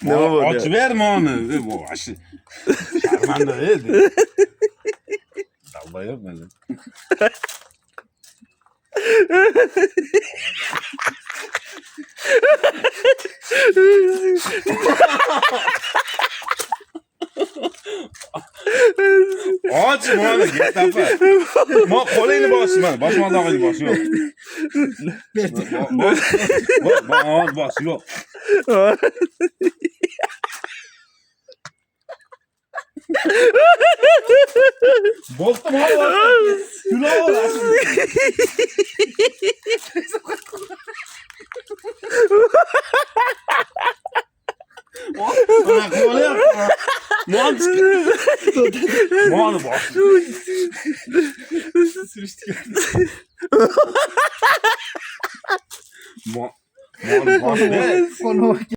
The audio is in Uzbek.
Nima bo'ldi? Ochib berma uni. Bu ashi. Sharmanda edi. Dalba yo'q mana. Och mana getafa. Ma qo'lingni bos mana, boshmoqdog'ini bos yo'q. Bos yo'q. Bo'pti, mana. Kulov. Mana bos. Mana bos.